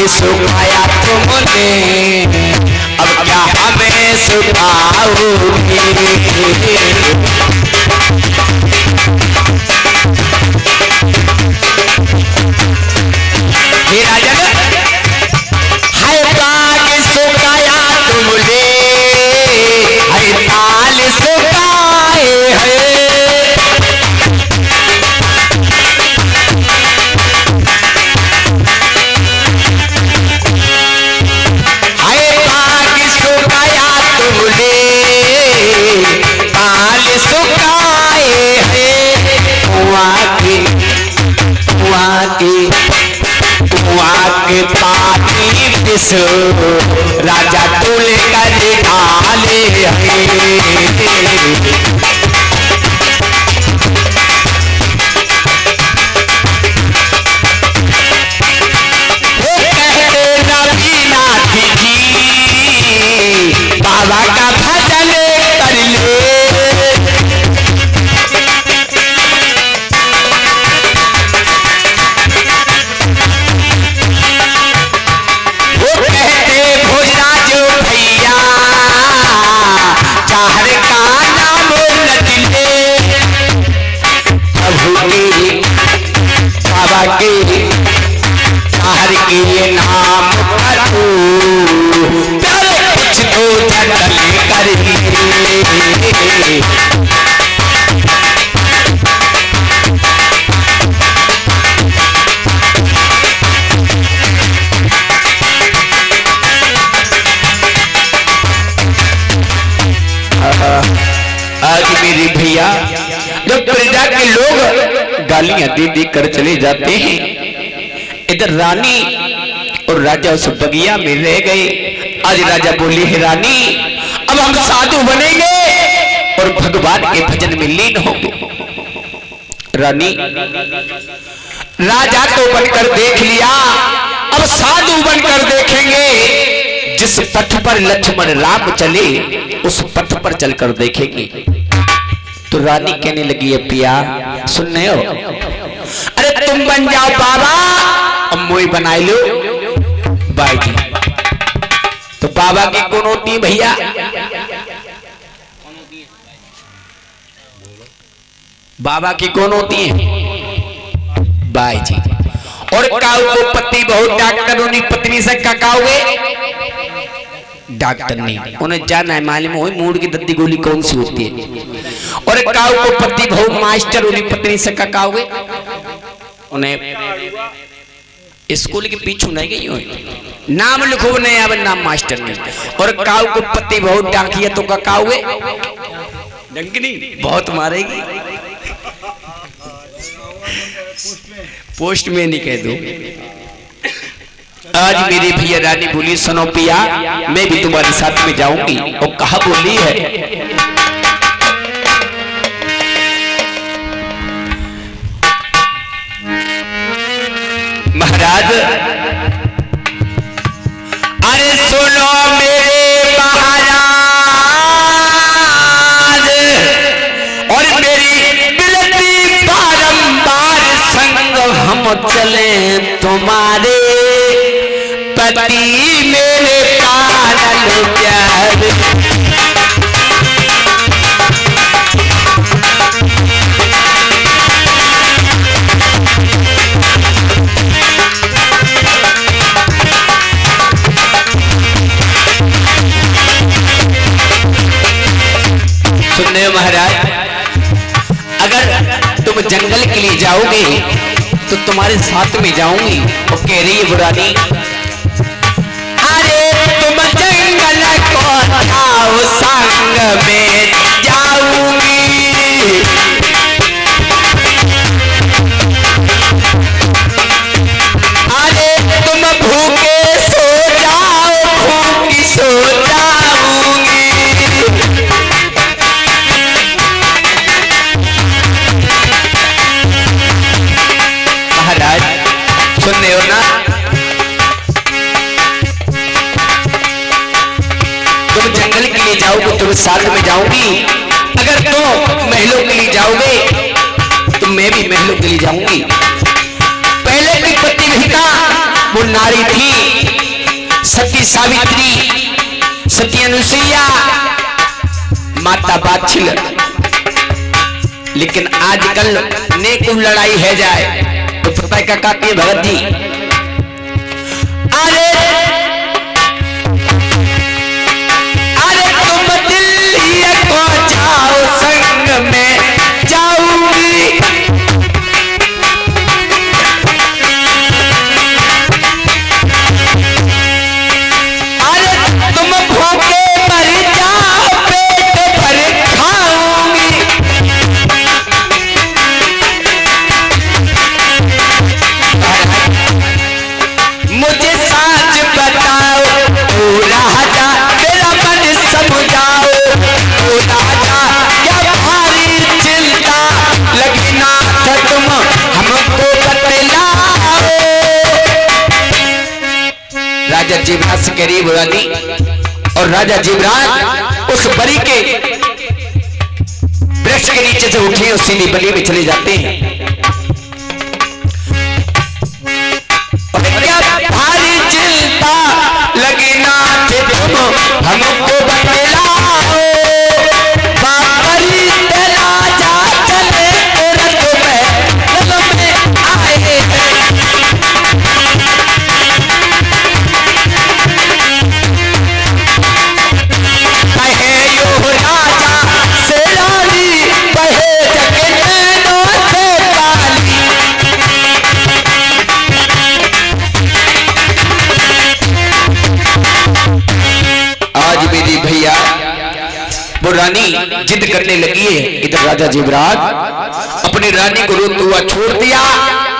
सुखाया तुमने, अब क्या हमें सुखाओगे। हे राजन, है बाग सुखाया तुमने, है ताल सुखाए है। के पानी विष राजा तुल कर ढाले हैं। बाबा का भजन कर ले, वो कहते भोजराज भैया चाहर का नाम रट ले। प्रभु के बाबा के चाहर के नाम पर कुछ तो जटल कर आज मेरे भैया जब प्रजा के लोग गालियां दे दे कर चले जाते हैं, इधर रानी और राजा उस बगिया में रह गए। आज राजा बोली है रानी अब हम साधु बनेंगे और भगवान के भजन में लीन होंगे। रानी राजा तो बनकर देख लिया, अब साधु बनकर देखेंगे। जिस पथ पर लक्ष्मण राम चले उस पथ पर चलकर देखेंगे। तो रानी कहने लगी है पिया सुनने हो, अरे तुम बन जाओ बाबा, अब मोई बनाए लो बाई जी। तो बाबा की कौन होती है भैया? बाबा की कौन होती है? बाई जी। और काऊ को पति बहुत डॉक्टर उन्हीं पत्नी से ककाओगे? डॉक्टर नहीं, उन्हें जाना है मालूम हो मूड की दद्दी गोली कौन सी होती है। और काऊ को पति बहुत मास्टर उन्हीं पत्नी से ककाओगे? उन्हें स्कूल के पीछू नहीं गई हो, नाम लिखो नहीं अब नाम मास्टर नहीं। और काऊ को पति बहुत डांकिया तो ककाओगे? डंकनी बहुत मारेगी, पोस्ट में नहीं कह दो। आज मेरी भैया रानी बोली सुनो पिया मैं भी तुम्हारे साथ में जाऊंगी। और कहा बोली है महाराज, अरे सुनो मेरे महाराज और मेरी बिनती बारंबार, संग हम चले तुम्हारे पति मेरे पालन प्यार। सुनने महाराज, अगर तुम जंगल के लिए जाओगे तो तुम्हारे साथ में जाऊंगी। और कह रही है बुरानी, अरे तुम जंगल को जाओ संग में जाऊंगी। अरे तुम भूखे सो जाओ, भूखी सो जाऊंगी। महाराज सुनने हो ना, तुम जंगल के लिए जाओगे तो साथ में जाऊंगी। अगर तुम महलों के लिए जाओगे तो मैं भी महलों के लिए जाऊंगी। पहले की पतिव्रता वो नारी थी सती सावित्री, सती अनुसुईया, माता बाछिल। लेकिन आजकल नेक लड़ाई है जाए तो पता क्या कहती है भगत जी, अरे अरे तुम दिल्ली को जाओ संग में जाऊंगी, अरे तुम भूखे मर जाओ पेट भर खाऊंगी, मुझे साच बताओ ओ राजा, मेरा मन समझाओ ओ राजा, क्या भारी चिंता लगी नाथ तुम हमको बतलाओ। राजा जीवराज से करीब रानी और राजा जीवराज उस बलि के वृक्ष के नीचे से उठे उसी बलि में चले जाते हैं। भारी चिंता लगी नाथ तुम हमको बतलाओ, बाबरी राजा चले रथ में आए हैं, कहे यो राजा से रानी, बहे जगनैनों से काली, आज मेरी भैया वो रानी जिद करने लगी है। इधर राजा जीवराज अपनी रानी को रोता हुआ छोड़ दिया,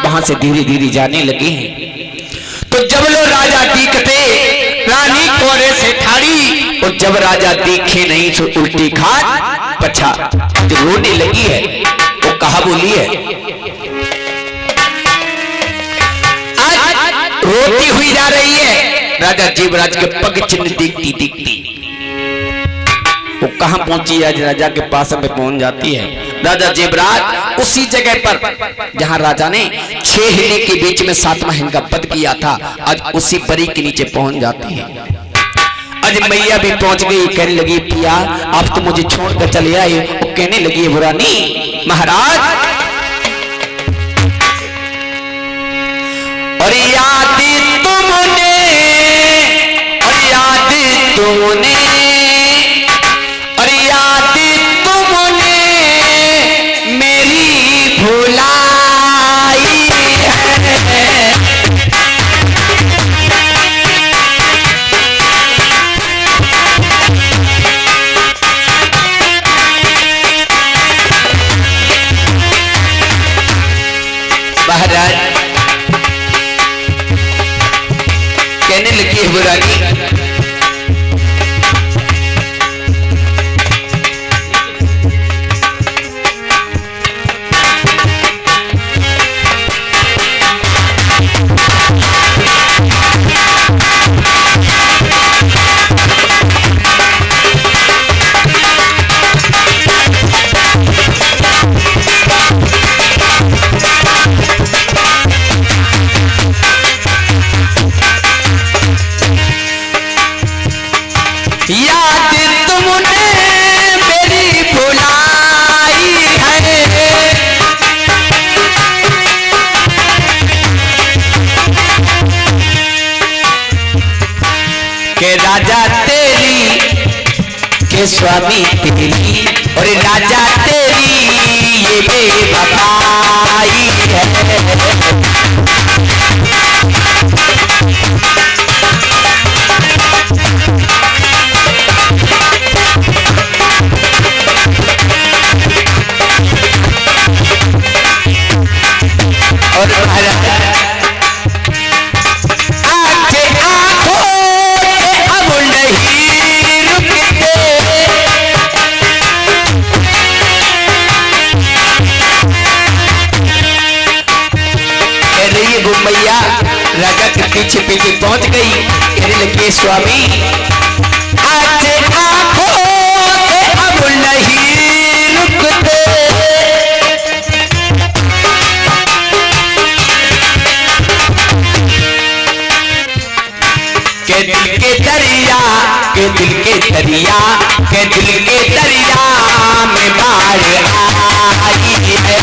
वहां से धीरे धीरे जाने लगे हैं। तो जब लो राजा दिखते रानी कोरे से ठाड़ी, और जब राजा दिखे नहीं तो उल्टी खाट पछा जो रोने लगी है। वो कहा बोली है, आज रोती हुई जा रही है। राजा जीवराज के पग चिन्ह दिखती दिखती वो कहां पहुंची, आज राजा के पास में पहुंच जाती है। राजा जीवराज उसी जगह पर जहां राजा ने 6 हिने के बीच में 7वां हिन का पद किया था, आज उसी बरी के नीचे पहुंच जाती है। आज मैया भी पहुंच गई, कहने लगी पिया आप तो मुझे छोड़कर चले आए। वो कहने लगी है रानी महाराज, और याद तुमने, और याद तुमने, और याद तुमने मेरी भुलाई है, महाराज कहने लगी है वो रानी, याद तुमने मेरी भुलाई है, के राजा तेरी के स्वामी तेरी, और राजा तेरी ये बेवफाई है। और महाराज आंखें आंखों से अब नहीं रुकते, कह रही है वो मैया राजा के पीछे पीछे पहुंच गई। कहने लगी स्वामी आंखें आंखों से अब नहीं रुकते, के दिल के दरिया, के दिल के दरिया, के दिल के दरिया में बाढ़ आई है।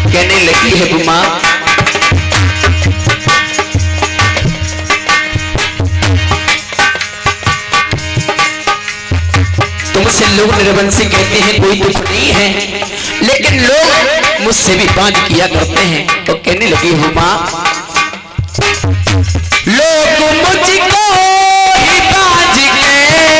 कहने लगी है बुमा, तुमसे लोग निर्वंशी कहते हैं कोई दुख नहीं है, लेकिन लोग मुझसे भी बात किया करते हैं। तो कहने लगी बुमा, लोग मुझको ही बाज कहते हैं,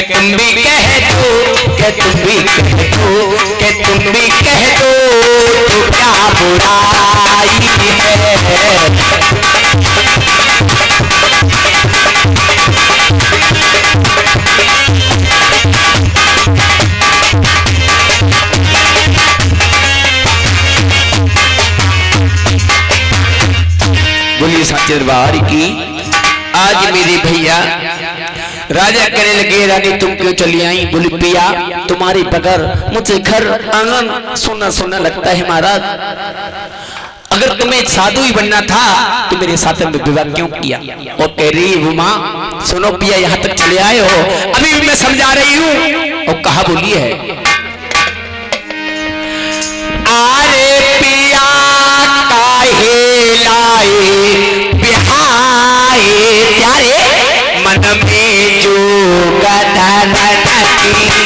तुम भी कह दो, कि तुम भी कह दो, कि तुम भी कह दो तो क्या बुराई है। बोलिए सच्चे दरबार की। आज मेरे भैया राजा कहने लगे, रानी तुम क्यों चली आई? बोली पिया तुम्हारे बगैर मुझे घर आंगन सोना सोना लगता है महाराज। अगर तुम्हें साधु ही बनना था तो मेरे साथ में विवाह क्यों किया? और कह रही उमा, सुनो पिया यहाँ तक चले आए हो, अभी भी मैं समझा रही हूँ। और कहा बोली है, अरे पिया काहे लाए बिहाए प्यारे मन में जो गधन की